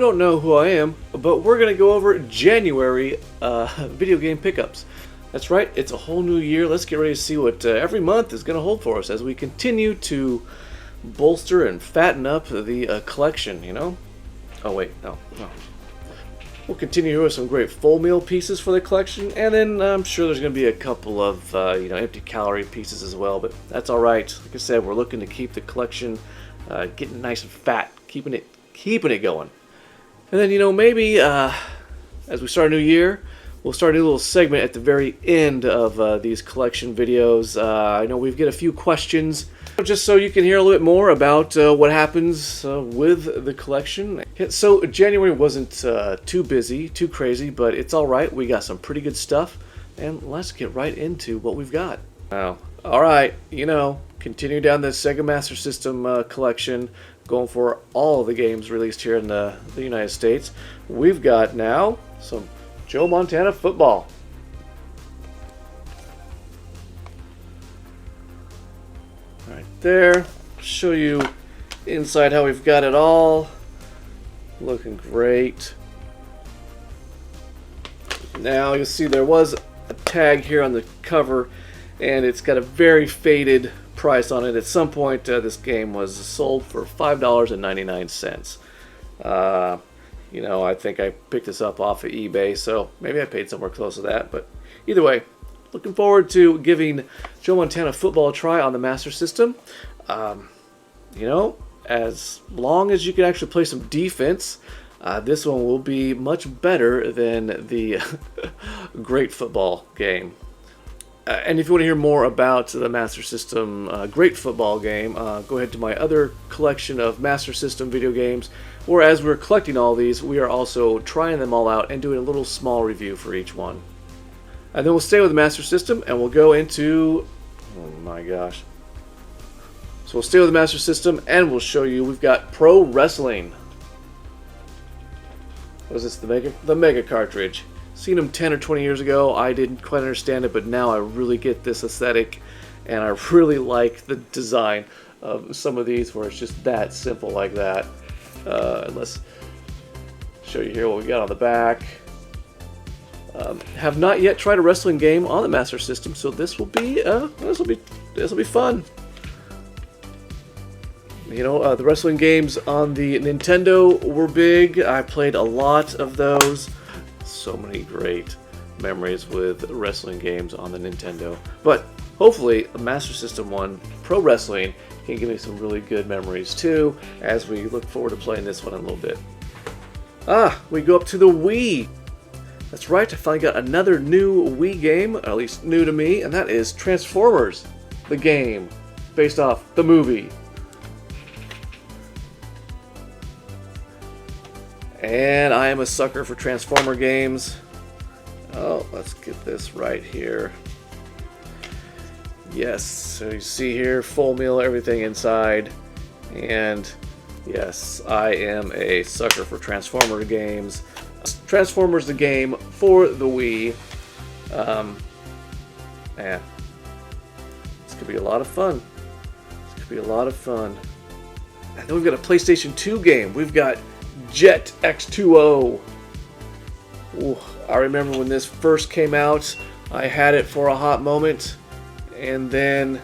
don't know who I am, but we're going to go over January video game pickups. That's right, it's a whole new year. Let's get ready to see what every month is going to hold for us as we continue to bolster and fatten up the collection, you know? Oh wait, no. We'll continue here with some great full meal pieces for the collection, and then I'm sure there's going to be a couple of empty calorie pieces as well, but that's alright. Like I said, we're looking to keep the collection getting nice and fat, keeping it going. And then, maybe as we start a new year, we'll start a new little segment at the very end of these collection videos. I know we've got a few questions, just so you can hear a little bit more about what happens with the collection. So January wasn't too busy, too crazy, but it's alright. We got some pretty good stuff, and let's get right into what we've got. Wow. Alright, continue down the Sega Master System collection, going for all of the games released here in the United States. We've got now some Joe Montana football. Right there. Show you inside how we've got it all. Looking great. Now you'll see there was a tag here on the cover, and it's got a very faded price on it. At some point this game was sold for $5.99. I think I picked this up off of eBay, so maybe I paid somewhere close to that, but either way, looking forward to giving Joe Montana football a try on the Master System. As long as you can actually play some defense, this one will be much better than the Great Football game. And if you want to hear more about the Master System Great Football game, go ahead to my other collection of Master System video games, where as we're collecting all these, we are also trying them all out and doing a little small review for each one. And then we'll stay with the Master System, and we'll go into... oh my gosh. So we'll stay with the Master System, and we'll show you we've got Pro Wrestling. What is this, the Mega cartridge? Seen them 10 or 20 years ago. I didn't quite understand it, but now I really get this aesthetic, and I really like the design of some of these where it's just that simple like that. And let's show you here what we got on the back. Have not yet tried a wrestling game on the Master System, so this will be fun. The wrestling games on the Nintendo were big. I played a lot of those. So many great memories with wrestling games on the Nintendo. But hopefully a Master System one, Pro Wrestling, can give me some really good memories too, as we look forward to playing this one in a little bit. We go up to the Wii. That's right, I finally got another new Wii game, or at least new to me, and that is Transformers, the game, based off the movie. And I am a sucker for Transformer games. Oh, let's get this right here. Yes, so you see here, full meal, everything inside. And yes, I am a sucker for Transformer games. Transformers the game for the Wii. Man, this could be a lot of fun. And then we've got a PlayStation 2 game. We've got Jet X2O. Ooh, I remember when this first came out, I had it for a hot moment, and then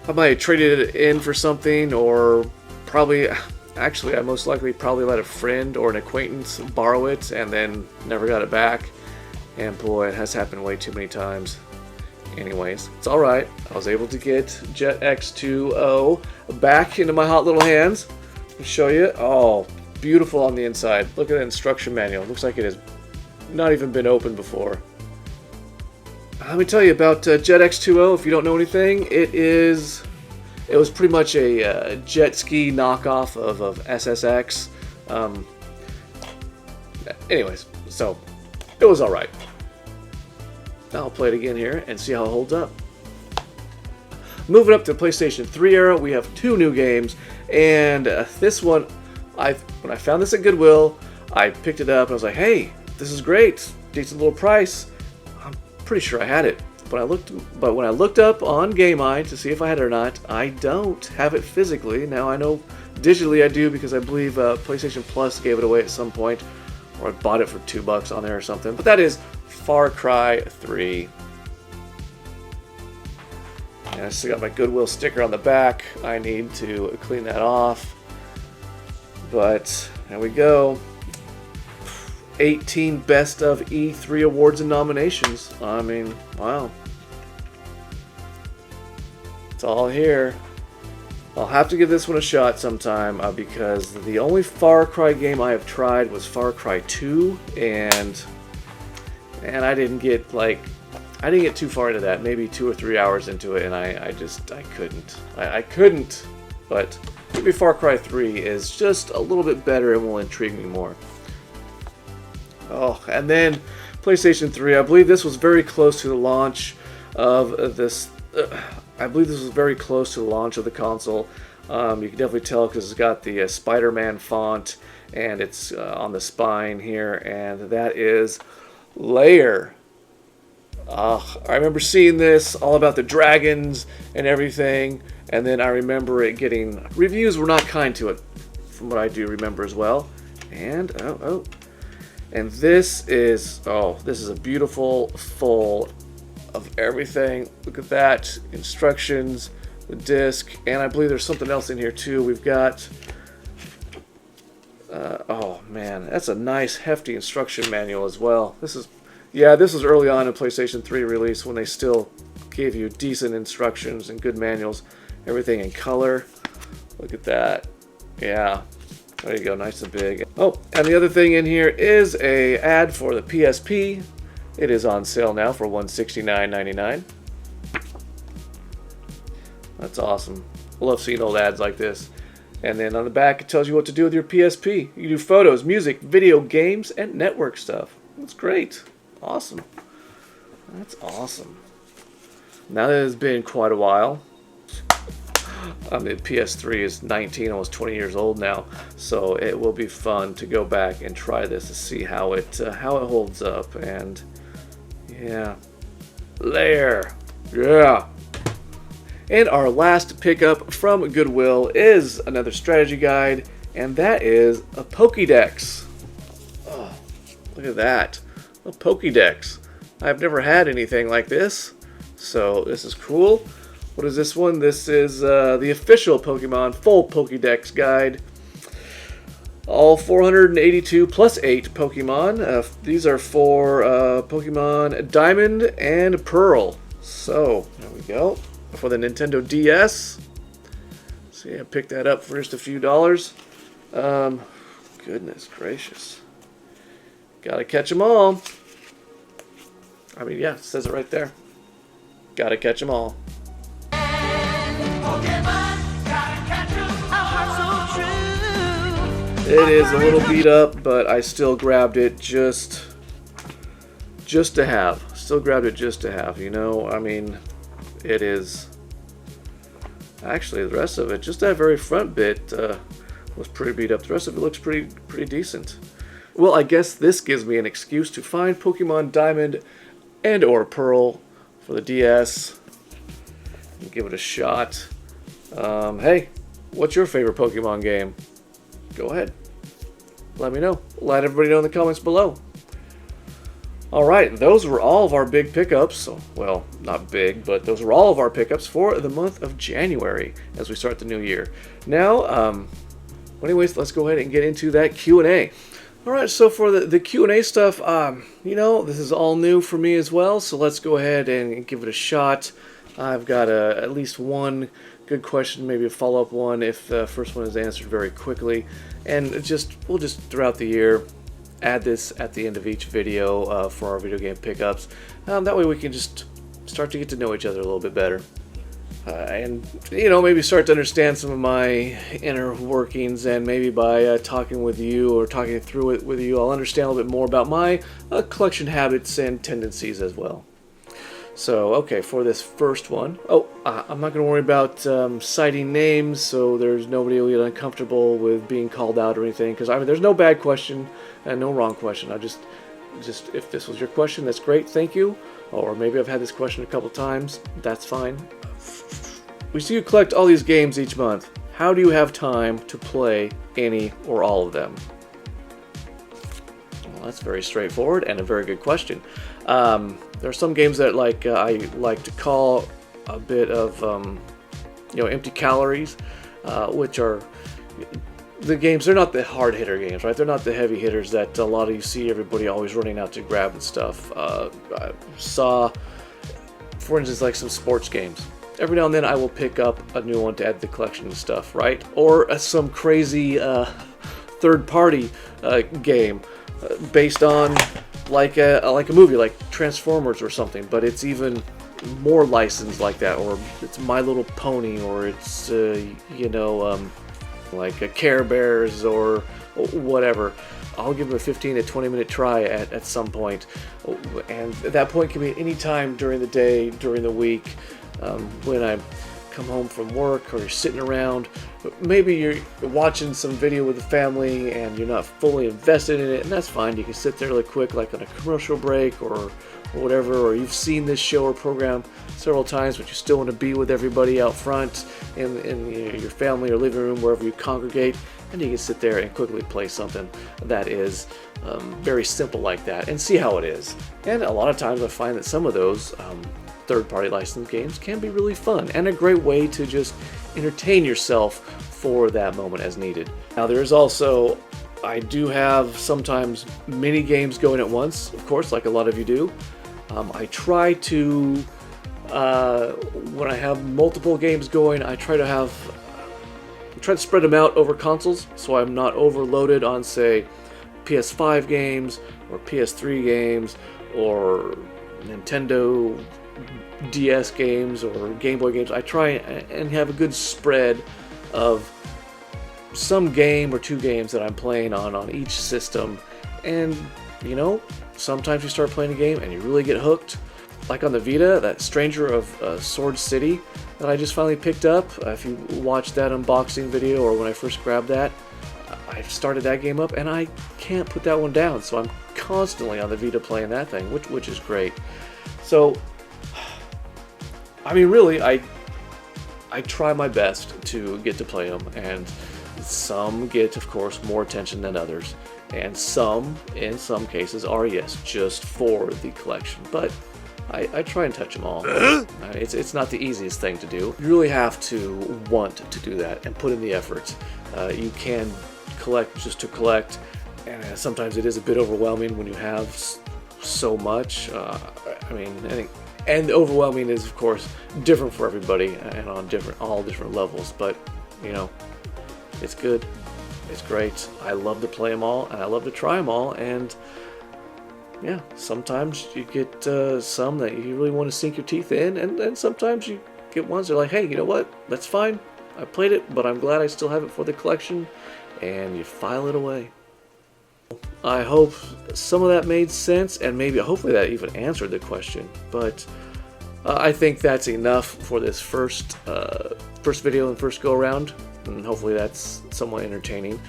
I might have traded it in for something, or actually I most likely probably let a friend or an acquaintance borrow it and then never got it back. And boy, it has happened way too many times. Anyways, it's alright. I was able to get Jet X2O back into my hot little hands. I'll show you. Oh, beautiful on the inside. Look at the instruction manual. Looks like it has not even been opened before. Let me tell you about Jet X2O if you don't know anything. It was pretty much a jet ski knockoff of SSX. Anyways, so it was alright. Now I'll play it again here and see how it holds up. Moving up to the PlayStation 3 era, we have two new games, and this one, when I found this at Goodwill, I picked it up and I was like, hey, this is great, decent little price. I'm pretty sure I had it, but when I looked up on GameEye to see if I had it or not, I don't have it physically. Now I know Digitally I do because I believe PlayStation Plus gave it away at some point, or I bought it for $2 on there or something. But that is Far Cry 3. And I still got my Goodwill sticker on the back. I need to clean that off. But there we go. 18 Best of E3 awards and nominations. I mean, wow. It's all here. I'll have to give this one a shot sometime because the only Far Cry game I have tried was Far Cry 2, and I didn't get too far into that, maybe 2 or 3 hours into it, and I couldn't. I couldn't, but maybe Far Cry 3 is just a little bit better and will intrigue me more. Oh, and then PlayStation 3, I believe this was very close to the launch of this. I believe this was very close to the launch of the console. You can definitely tell because it's got the Spider-Man font, and it's on the spine here, and that is Lair. I remember seeing this, all about the dragons and everything, and then I remember it getting... Reviews were not kind to it, from what I do remember as well. And, and this is a beautiful, full of everything. Look at that. Instructions, the disc, and I believe there's something else in here too. We've got... oh man, that's a nice hefty instruction manual as well. This was early on in PlayStation 3 release when they still gave you decent instructions and good manuals. Everything in color. Look at that. Yeah, there you go, nice and big. Oh, and the other thing in here is a ad for the PSP. It is on sale now for $169.99. That's awesome. I love seeing old ads like this. And then on the back, it tells you what to do with your PSP. You do photos, music, video games, and network stuff. That's great. Awesome. That's awesome. Now that it's been quite a while. I mean, PS3 is 19, almost 20 years old now, so it will be fun to go back and try this to see how it holds up. And yeah, Lair, yeah. And our last pickup from Goodwill is another strategy guide, and that is a Pokédex. Oh, look at that, a Pokédex. I've never had anything like this, so this is cool. What is this one? This is the official Pokemon full Pokédex guide. All 482 plus 8 Pokemon. These are for Pokemon Diamond and Pearl. So, there we go. For the Nintendo DS. See, I picked that up for just a few dollars. Goodness gracious. Gotta catch them all. I mean, yeah, it says it right there. Gotta catch them all. It is a little beat up, but I still grabbed it just to have. Still grabbed it just to have, you know? I mean, it is... Actually, the rest of it, just that very front bit was pretty beat up. The rest of it looks pretty decent. Well, I guess this gives me an excuse to find Pokemon Diamond and or Pearl for the DS and give it a shot. Hey, what's your favorite Pokemon game? Go ahead. Let me know. Let everybody know in the comments below. Alright, those were all of our big pickups. Well, not big, but those were all of our pickups for the month of January as we start the new year. Now, anyways, let's go ahead and get into that Q&A. Alright, so for the Q&A stuff, you know, this is all new for me as well, so let's go ahead and give it a shot. I've got at least one good question, maybe a follow-up one if the first one is answered very quickly. And we'll just throughout the year add this at the end of each video for our video game pickups. That way we can just start to get to know each other a little bit better. And, you know, maybe start to understand some of my inner workings, and maybe by talking with you or talking through it with you, I'll understand a little bit more about my collection habits and tendencies as well. So, okay, for this first one, I'm not going to worry about citing names, so there's nobody will get uncomfortable with being called out or anything, because I mean, there's no bad question and no wrong question. I just if this was your question, that's great, thank you. Or maybe I've had this question a couple times, that's fine. We see you collect all these games each month. how do you have time to play any or all of them? Well, that's very straightforward and a very good question. There are some games that I like to call a bit of empty calories, which are the games. They're not the hard hitter games, right? They're not the heavy hitters that a lot of you see everybody always running out to grab and stuff. I saw, for instance, like some sports games. Every now and then I will pick up a new one to add to the collection and stuff, right? Or some crazy third-party game based on like a movie, like Transformers or something, but it's even more licensed like that, or it's My Little Pony, or it's like a Care Bears or whatever. I'll give them a 15 to 20 minute try at some point, and at that point can be any time during the day, during the week, when I come home from work, or you're sitting around. Maybe you're watching some video with the family and you're not fully invested in it, and that's fine. You can sit there really quick, like on a commercial break or whatever, or you've seen this show or program several times, but you still want to be with everybody out front in your family or living room, wherever you congregate, and you can sit there and quickly play something that is very simple like that and see how it is. And a lot of times I find that some of those third-party licensed games can be really fun and a great way to just entertain yourself for that moment as needed. Now there's also, I do have sometimes many games going at once, of course, like a lot of you do. I try to, when I have multiple games going, I try to spread them out over consoles, so I'm not overloaded on, say, PS5 games or PS3 games or Nintendo DS games or Game Boy games. I try and have a good spread of some game or two games that I'm playing on each system. And sometimes you start playing a game and you really get hooked, like on the Vita, that Stranger of Sword City that I just finally picked up. If you watched that unboxing video, or when I first grabbed that, I started that game up and I can't put that one down, so I'm constantly on the Vita playing that thing, which is great. So I mean, really, I try my best to get to play them, and some get, of course, more attention than others, and some, in some cases, are, yes, just for the collection, but I try and touch them all. It's not the easiest thing to do. You really have to want to do that and put in the effort. You can collect just to collect, and sometimes it is a bit overwhelming when you have so much. And overwhelming is, of course, different for everybody and on all different levels. But it's good. It's great. I love to play them all, and I love to try them all. And yeah, sometimes you get some that you really want to sink your teeth in, and sometimes you get ones that are like, hey, you know what? That's fine. I played it, but I'm glad I still have it for the collection. And you file it away. I hope some of that made sense, and hopefully that even answered the question. But I think that's enough for this first video and first go around, and hopefully that's somewhat entertaining.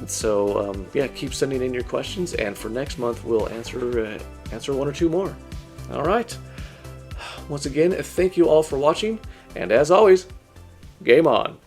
So yeah, keep sending in your questions, and for next month we'll answer one or two more. All right. Once again, thank you all for watching, and as always, game on.